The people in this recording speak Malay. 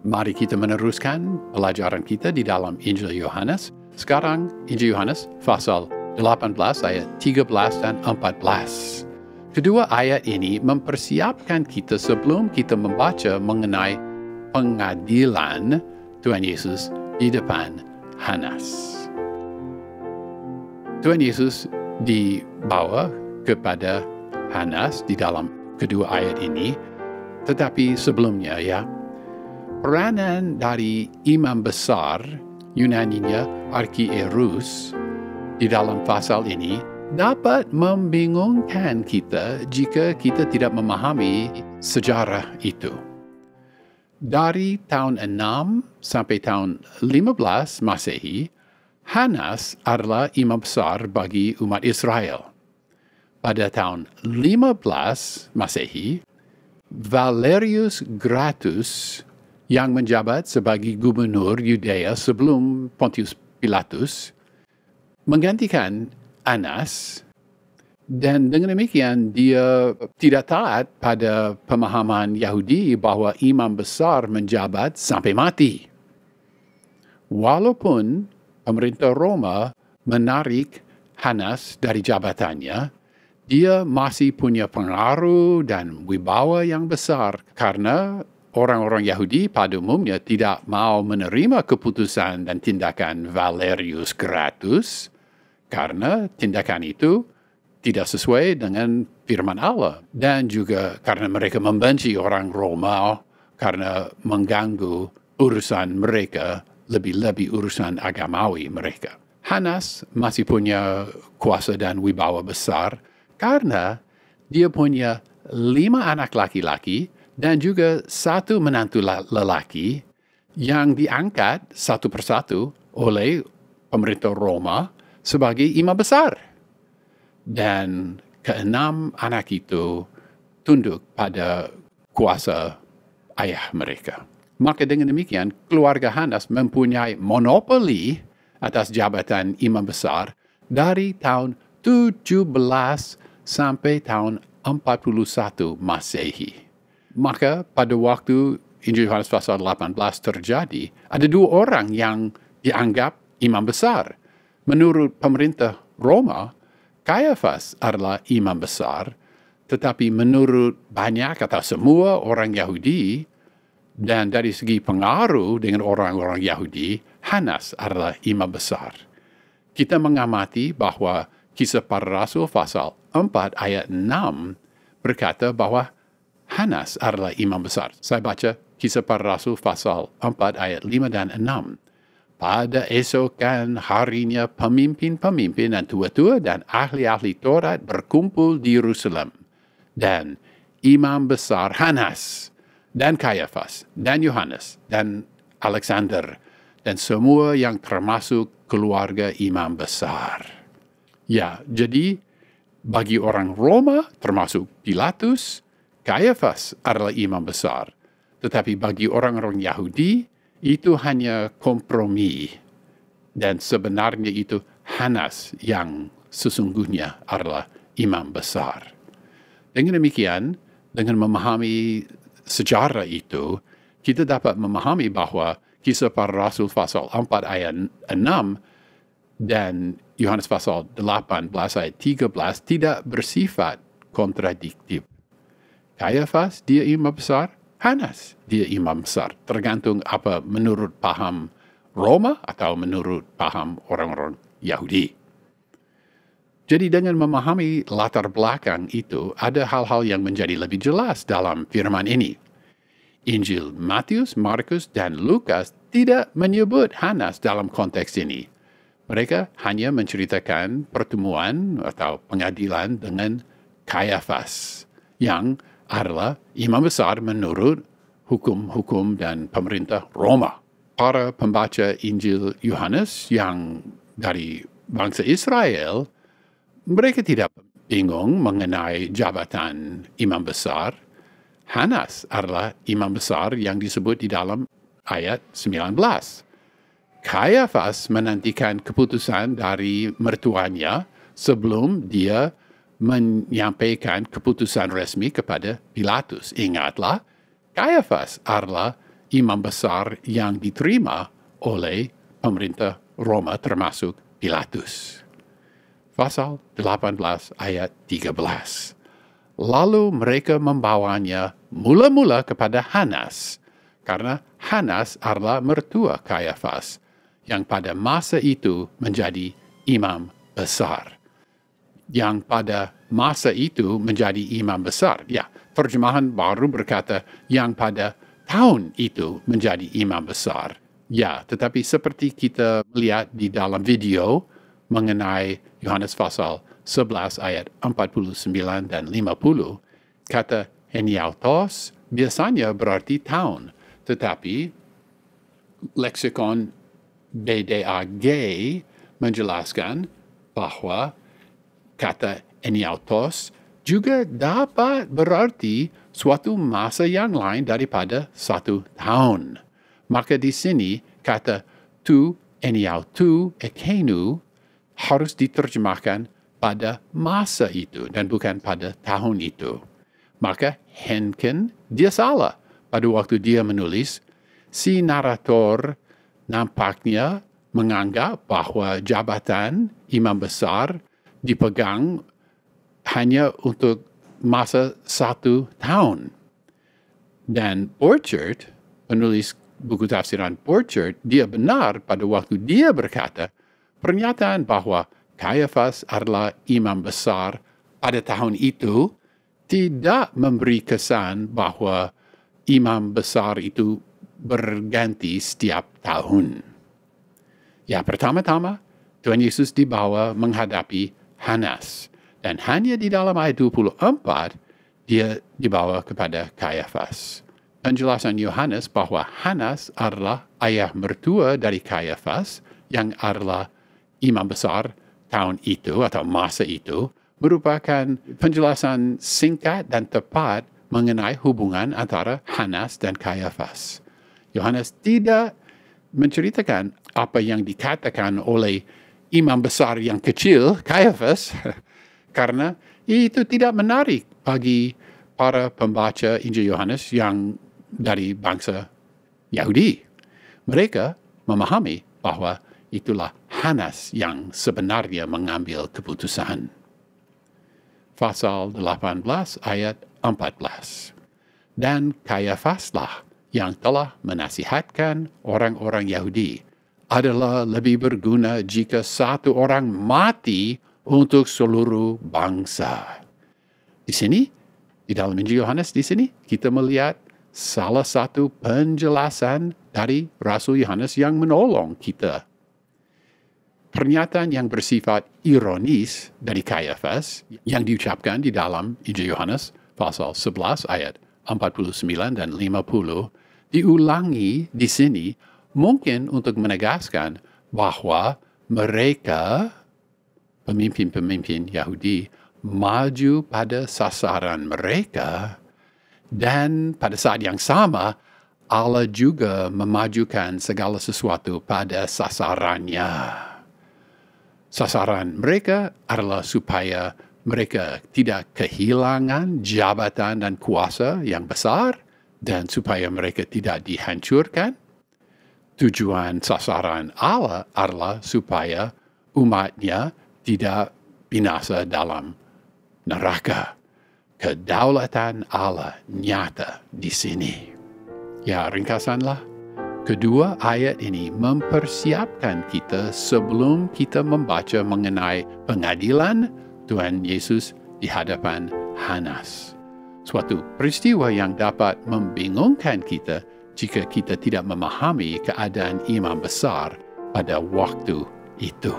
Mari kita meneruskan pelajaran kita di dalam Injil Yohanes. Sekarang Injil Yohanes pasal 18 ayat 13 dan 14. Kedua ayat ini mempersiapkan kita sebelum kita membaca mengenai pengadilan Tuhan Yesus di depan Hanas. Tuhan Yesus dibawa kepada Hanas di dalam kedua ayat ini, tetapi sebelumnya peranan dari imam besar, Yunaninya Archierus, di dalam pasal ini dapat membingungkan kita jika kita tidak memahami sejarah itu. Dari tahun 6 sampai tahun 15 Masehi, Hanas adalah imam besar bagi umat Israel. Pada tahun 15 Masehi, Valerius Gratus yang menjabat sebagai gubernur Yudea sebelum Pontius Pilatus menggantikan Anas, dan dengan demikian dia tidak taat pada pemahaman Yahudi bahwa imam besar menjabat sampai mati. Walaupun pemerintah Roma menarik Hanas dari jabatannya, dia masih punya pengaruh dan wibawa yang besar karena orang-orang Yahudi pada umumnya tidak mau menerima keputusan dan tindakan Valerius Gratus karena tindakan itu tidak sesuai dengan firman Allah, dan juga karena mereka membenci orang Roma karena mengganggu urusan mereka, lebih-lebih urusan agamawi mereka. Hanas masih punya kuasa dan wibawa besar karena dia punya 5 anak laki-laki dan juga 1 menantu lelaki yang diangkat satu persatu oleh pemerintah Roma sebagai imam besar. Dan ke-6 anak itu tunduk pada kuasa ayah mereka. Maka dengan demikian, keluarga Hanas mempunyai monopoli atas jabatan imam besar dari tahun 17 sampai tahun 41 Masehi. Maka pada waktu Injil Yohanes pasal 18 terjadi, ada 2 orang yang dianggap imam besar. Menurut pemerintah Roma, Kayafas adalah imam besar, tetapi menurut banyak atau semua orang Yahudi, dan dari segi pengaruh dengan orang-orang Yahudi, Hanas adalah imam besar. Kita mengamati bahwa Kisah Para Rasul pasal 4 ayat 6 berkata bahwa Hanas adalah imam besar. Saya baca Kisah Para Rasul pasal 4 ayat 5 dan 6. Pada esokan harinya pemimpin-pemimpin dan tua-tua dan ahli-ahli Taurat berkumpul di Yerusalem. Dan imam besar Hanas dan Kayafas dan Yohanes dan Alexander dan semua yang termasuk keluarga imam besar. Ya, jadi bagi orang Roma termasuk Pilatus, Kayafas adalah imam besar. Tetapi bagi orang-orang Yahudi, itu hanya kompromi. Dan sebenarnya itu Hanas yang sesungguhnya adalah imam besar. Dengan demikian, dengan memahami sejarah itu, kita dapat memahami bahwa Kisah Para Rasul pasal 4 ayat 6 dan Yohanes pasal 18 ayat 13 tidak bersifat kontradiktif. Kayafas, dia imam besar. Hanas, dia imam besar. Tergantung apa menurut paham Roma atau menurut paham orang-orang Yahudi. Jadi dengan memahami latar belakang itu, ada hal-hal yang menjadi lebih jelas dalam firman ini. Injil Matius, Markus, dan Lukas tidak menyebut Hanas dalam konteks ini. Mereka hanya menceritakan pertemuan atau pengadilan dengan Kayafas, yang adalah imam besar menurut hukum-hukum dan pemerintah Roma. Para pembaca Injil Yohanes yang dari bangsa Israel, mereka tidak bingung mengenai jabatan imam besar. Hanas adalah imam besar yang disebut di dalam ayat 19. Kayafas menantikan keputusan dari mertuanya sebelum dia menyampaikan keputusan resmi kepada Pilatus. Ingatlah, Kayafas adalah imam besar yang diterima oleh pemerintah Roma termasuk Pilatus. Pasal 18 ayat 13. Lalu mereka membawanya mula-mula kepada Hanas, karena Hanas adalah mertua Kayafas, yang pada masa itu menjadi imam besar. Yang pada masa itu menjadi imam besar. Ya, terjemahan baru berkata yang pada tahun itu menjadi imam besar. Ya, tetapi seperti kita melihat di dalam video mengenai Yohanes pasal 11 ayat 49 dan 50, kata heniautos biasanya berarti tahun, tetapi leksikon BDAG menjelaskan bahwa kata heniautos juga dapat berarti suatu masa yang lain daripada 1 tahun. Maka di sini kata tu heniautu ekenu harus diterjemahkan pada masa itu dan bukan pada tahun itu. Maka Henken dia salah pada waktu dia menulis. Si narator nampaknya menganggap bahwa jabatan imam besar dipegang hanya untuk masa 1 tahun. Dan Borchert, penulis buku tafsiran Borchert, dia benar pada waktu dia berkata, pernyataan bahwa Kayafas adalah imam besar pada tahun itu tidak memberi kesan bahwa imam besar itu berganti setiap tahun. Ya, pertama-tama, Tuhan Yesus dibawa menghadapi Hanas. Dan hanya di dalam ayat 24, dia dibawa kepada Kayafas. Penjelasan Yohanes bahwa Hanas adalah ayah mertua dari Kayafas, yang adalah imam besar tahun itu atau masa itu, merupakan penjelasan singkat dan tepat mengenai hubungan antara Hanas dan Kayafas. Yohanes tidak menceritakan apa yang dikatakan oleh imam besar yang kecil, Kayafas, karena itu tidak menarik bagi para pembaca Injil Yohanes yang dari bangsa Yahudi. Mereka memahami bahwa itulah Hanas yang sebenarnya mengambil keputusan. Pasal 18 ayat 14. Dan Kayafaslah yang telah menasihatkan orang-orang Yahudi adalah lebih berguna jika satu orang mati untuk seluruh bangsa. Di sini, di dalam Injil Yohanes di sini, kita melihat salah satu penjelasan dari Rasul Yohanes yang menolong kita. Pernyataan yang bersifat ironis dari Kayafas yang diucapkan di dalam Injil Yohanes pasal 11 ayat 49 dan 50 diulangi di sini mungkin untuk menegaskan bahwa mereka, pemimpin-pemimpin Yahudi, maju pada sasaran mereka, dan pada saat yang sama Allah juga memajukan segala sesuatu pada sasarannya. Sasaran mereka adalah supaya mereka tidak kehilangan jabatan dan kuasa yang besar dan supaya mereka tidak dihancurkan. Tujuan sasaran Allah adalah supaya umatnya tidak binasa dalam neraka. Kedaulatan Allah nyata di sini. Ya, ringkasanlah. Kedua ayat ini mempersiapkan kita sebelum kita membaca mengenai pengadilan Tuhan Yesus di hadapan Hanas. Suatu peristiwa yang dapat membingungkan kita jika kita tidak memahami keadaan imam besar pada waktu itu.